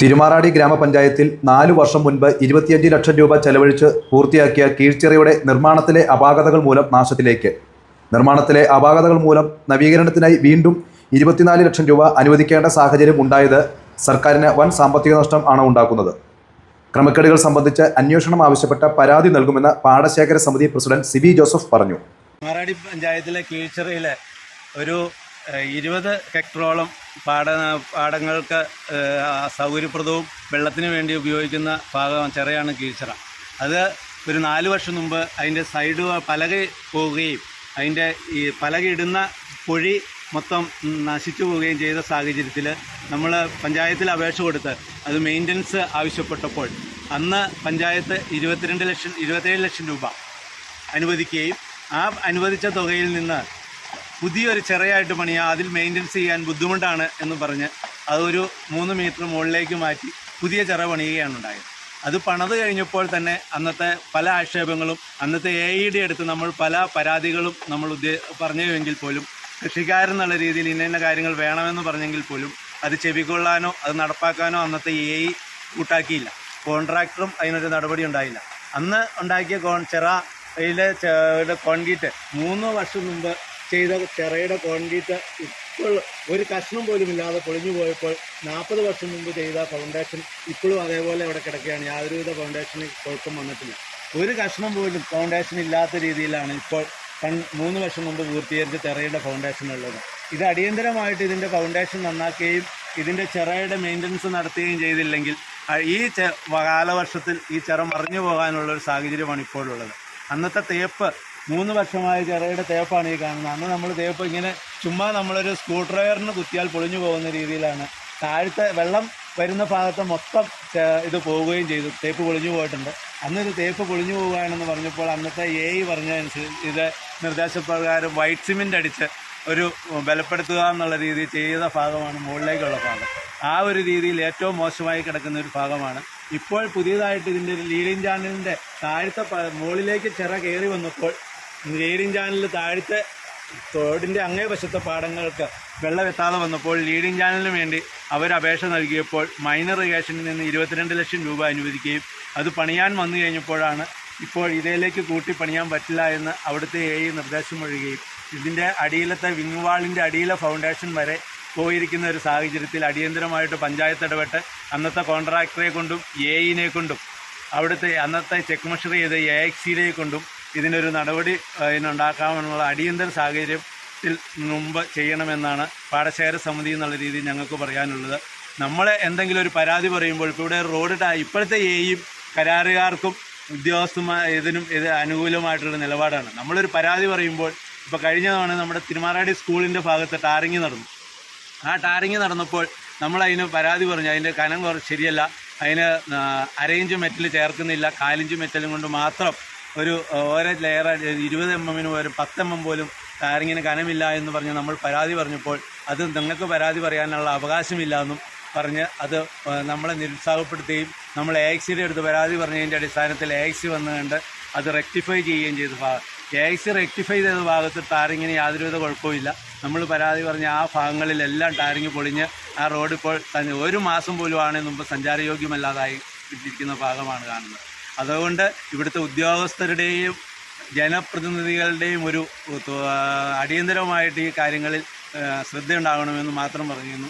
തിരുമാറാടി ഗ്രാമപഞ്ചായത്തിൽ 4 വർഷം മുൻപ് 25 ലക്ഷം രൂപ ചെലവഴിച്ച് പൂർത്തിയാക്കിയ കീഴ്ച്ചിറയുടെ നിർമ്മാണത്തിലെ അപാകതകൾ മൂലം നാശത്തിലേക്ക്. നിർമ്മാണത്തിലെ അപാകതകൾ മൂലം നവീകരണത്തിനായി വീണ്ടും 24 ലക്ഷം രൂപ അനുവദിക്കേണ്ട സാഹചര്യം ഉണ്ടായത് സർക്കാരിന് വൻ സാമ്പത്തിക നഷ്ടം ആണ് ഉണ്ടാക്കുന്നത്. ക്രമക്കേടുകൾ സംബന്ധിച്ച് അന്വേഷണം ആവശ്യപ്പെട്ട പരാതി നൽകുമെന്ന് പാടശേഖര സമിതി പ്രസിഡന്റ് സിബി ജോസഫ് പറഞ്ഞു. തിരുമാറാടി പഞ്ചായത്തിലെ കീഴ്ച്ചിറയിലെ ഒരു 20 ഹെക്ടറോളം പാടങ്ങൾക്ക് സൗകര്യപ്രദവും വെള്ളത്തിന് വേണ്ടി ഉപയോഗിക്കുന്ന ചിറയാണ് കീഴ്ച്ചിറ. അത് ഒരു 4 വർഷം മുമ്പ് അതിൻ്റെ സൈഡ് പലക പോവുകയും അതിൻ്റെ ഈ പലക ഇടുന്ന പൊഴി മൊത്തം നശിച്ചു പോവുകയും ചെയ്ത സാഹചര്യത്തിൽ നമ്മൾ പഞ്ചായത്തിൽ അപേക്ഷ കൊടുത്ത് അത് മെയിൻ്റനൻസ് ആവശ്യപ്പെട്ടപ്പോൾ അന്ന് പഞ്ചായത്ത് 27 ലക്ഷം രൂപ അനുവദിക്കുകയും ആ അനുവദിച്ച തുകയിൽ നിന്ന് പുതിയൊരു ചിറയായിട്ട് പണിയാൻ അതിൽ മെയിൻ്റനൻസ് ചെയ്യാൻ ബുദ്ധിമുട്ടാണ് എന്ന് പറഞ്ഞ് അതൊരു 3 മീറ്റർ മുകളിലേക്ക് മാറ്റി പുതിയ ചിറ പണിയുകയാണ് ഉണ്ടായത്. അത് പണിത് കഴിഞ്ഞപ്പോൾ തന്നെ അന്നത്തെ പല ആക്ഷേപങ്ങളും അന്നത്തെ AED അടുത്ത് നമ്മൾ പല പരാതികളും നമ്മൾ പറഞ്ഞുവെങ്കിൽ പോലും കൃഷിക്കാരെന്നുള്ള രീതിയിൽ ഇന്ന കാര്യങ്ങൾ വേണമെന്ന് പറഞ്ഞെങ്കിൽ പോലും അത് ചെവിക്കൊള്ളാനോ അത് നടപ്പാക്കാനോ അന്നത്തെ AE കൂട്ടാക്കിയില്ല. കോൺട്രാക്ടറും അതിനൊരു നടപടി ഉണ്ടായില്ല. അന്ന് ഉണ്ടാക്കിയ ചിറയിലെ കോൺക്രീറ്റ് 3 വർഷം മുമ്പ് ചെയ്ത ചിറയുടെ കോൺക്രീറ്റ് ഇപ്പോൾ ഒരു കഷ്ണം പോലും ഇല്ലാതെ പൊളിഞ്ഞു പോയപ്പോൾ 40 വർഷം മുമ്പ് ചെയ്ത ഫൗണ്ടേഷൻ ഇപ്പോഴും അതേപോലെ അവിടെ കിടക്കുകയാണ്. യാതൊരുവിധ ഫൗണ്ടേഷന് കുഴപ്പം വന്നിട്ടില്ല. ഒരു കഷ്ണം പോലും ഫൗണ്ടേഷൻ ഇല്ലാത്ത രീതിയിലാണ് ഇപ്പോൾ 3 വർഷം മുമ്പ് പൂർത്തീകരിച്ച ചിറയുടെ ഫൗണ്ടേഷൻ ഉള്ളത്. ഇത് അടിയന്തരമായിട്ട് ഇതിൻ്റെ ഫൗണ്ടേഷൻ നന്നാക്കുകയും ഇതിൻ്റെ ചിറയുടെ മെയിൻ്റനൻസ് നടത്തുകയും ചെയ്തില്ലെങ്കിൽ ഈ കാലവർഷത്തിൽ ഈ ചിറ മറിഞ്ഞു പോകാനുള്ളൊരു സാഹചര്യമാണ് ഇപ്പോഴുള്ളത്. അന്നത്തെ തേപ്പ് 3 വർഷമായ ചിറയുടെ തേപ്പാണ് ഈ കാണുന്നത്. അന്ന് നമ്മൾ തേപ്പ് ഇങ്ങനെ ചുമ്മാ നമ്മളൊരു സ്ക്രൂ ഡ്രൈവറിന് കുത്തിയാൽ പൊളിഞ്ഞു പോകുന്ന രീതിയിലാണ്. താഴത്തെ വെള്ളം വരുന്ന ഭാഗത്ത് മൊത്തം ഇത് പോവുകയും ചെയ്തു. തേപ്പ് പൊളിഞ്ഞു പോയിട്ടുണ്ട്. അന്നൊരു തേപ്പ് പൊളിഞ്ഞു പോവുകയാണെന്ന് പറഞ്ഞപ്പോൾ അന്നത്തെ AE പറഞ്ഞതനുസരിച്ച് ഇത് നിർദ്ദേശപ്രകാരം വൈറ്റ് സിമെൻ്റ് അടിച്ച് ഒരു ബലപ്പെടുത്തുക എന്നുള്ള രീതിയിൽ ചെയ്ത ഭാഗമാണ് മുകളിലേക്കുള്ള ഭാഗം. ആ ഒരു രീതിയിൽ ഏറ്റവും മോശമായി കിടക്കുന്ന ഒരു ഭാഗമാണ്. ഇപ്പോൾ പുതിയതായിട്ട് ഇതിൻ്റെ ലീഡിങ് ചാനലിൻ്റെ താഴത്തെ മുകളിലേക്ക് ചിറ കയറി വന്നപ്പോൾ ലീഡിങ് ചാനലിൽ താഴത്തെ തോടിൻ്റെ അങ്ങേ വശത്തെ പാടങ്ങൾക്ക് വെള്ളം എത്താതെ വന്നപ്പോൾ ലീഡിങ് ചാനലിന് വേണ്ടി അവർ അപേക്ഷ നൽകിയപ്പോൾ മൈനർ ഇറിഗേഷനിൽ നിന്ന് 22 ലക്ഷം രൂപ അനുവദിക്കുകയും അത് പണിയാൻ വന്നു കഴിഞ്ഞപ്പോഴാണ് ഇപ്പോൾ ഇതിലേക്ക് കൂട്ടി പണിയാൻ പറ്റില്ല എന്ന് അവിടുത്തെ AE നിർദ്ദേശം ഒഴുകുകയും ഇതിൻ്റെ അടിയിലത്തെ വിങ് വാളിൻ്റെ അടിയിലെ ഫൗണ്ടേഷൻ വരെ പോയിരിക്കുന്ന ഒരു സാഹചര്യത്തിൽ അടിയന്തരമായിട്ട് പഞ്ചായത്ത് ഇടപെട്ട് അന്നത്തെ കോൺട്രാക്ടറെ കൊണ്ടും AE കൊണ്ടും അവിടുത്തെ അന്നത്തെ ചെക്ക് മെഷർ ചെയ്ത് AXCയെ കൊണ്ടും ഇതിനൊരു നടപടി ഉണ്ടാക്കാമെന്നുള്ള അടിയന്തര സാഹചര്യത്തിൽ മുമ്പ് ചെയ്യണമെന്നാണ് പാടശേഖര സമിതി എന്നുള്ള രീതിയിൽ ഞങ്ങൾക്ക് പറയാനുള്ളത്. നമ്മൾ എന്തെങ്കിലും ഒരു പരാതി പറയുമ്പോൾ ഇപ്പോൾ ഇവിടെ റോഡ് ഇപ്പോഴത്തെ AEയും കരാറുകാർക്കും ഇതിനും അനുകൂലമായിട്ടുള്ള നിലപാടാണ്. നമ്മളൊരു പരാതി പറയുമ്പോൾ ഇപ്പോൾ കഴിഞ്ഞ തവണ നമ്മുടെ തിരുമാറാടി സ്കൂളിൻ്റെ ഭാഗത്ത് ടാറിങ് നടന്നു. ആ ടാറിങ് നടന്നപ്പോൾ നമ്മളതിന് പരാതി പറഞ്ഞു അതിൻ്റെ കനം ശരിയല്ല, അതിന് 1/2 ഇഞ്ച് മെറ്റൽ ചേർക്കുന്നില്ല, 1/4 ഇഞ്ച് മെറ്റലും കൊണ്ട് മാത്രം ഒരു ഓരോ ലെയർ 20 mm പോലും 10 mm പോലും ടാറിങ്ങിന് കനമില്ല എന്ന് പറഞ്ഞ് നമ്മൾ പരാതി പറഞ്ഞപ്പോൾ അത് നിങ്ങൾക്ക് പരാതി പറയാനുള്ള അവകാശമില്ല എന്നും പറഞ്ഞ് അത് നമ്മളെ നിരുത്സാഹപ്പെടുത്തുകയും നമ്മൾ AXCയുടെ അടുത്ത് പരാതി പറഞ്ഞതിൻ്റെ അടിസ്ഥാനത്തിൽ AXC വന്നുകൊണ്ട് അത് റെക്ടിഫൈ ചെയ്യുകയും ചെയ്തു. AXC റെക്ടിഫൈ ചെയ്ത ഭാഗത്ത് ടാറിങ്ങിന് യാതൊരുവിധ കുഴപ്പമില്ല. നമ്മൾ പരാതി പറഞ്ഞ ആ ഭാഗങ്ങളിലെല്ലാം ടാറിങ് പൊളിഞ്ഞ് ആ റോഡ് ഇപ്പോൾ 1 മാസം പോലും ആണ് മുമ്പ് സഞ്ചാരയോഗ്യമല്ലാതായി ഇട്ടിരിക്കുന്ന ഭാഗമാണ് കാണുന്നത്. അതുകൊണ്ട് ഇവിടുത്തെ ഉദ്യോഗസ്ഥരുടെയും ജനപ്രതിനിധികളുടെയും ഒരു അടിയന്തരമായിട്ട് ഈ കാര്യങ്ങളിൽ ശ്രദ്ധയുണ്ടാകണമെന്ന് മാത്രം പറയുന്നു.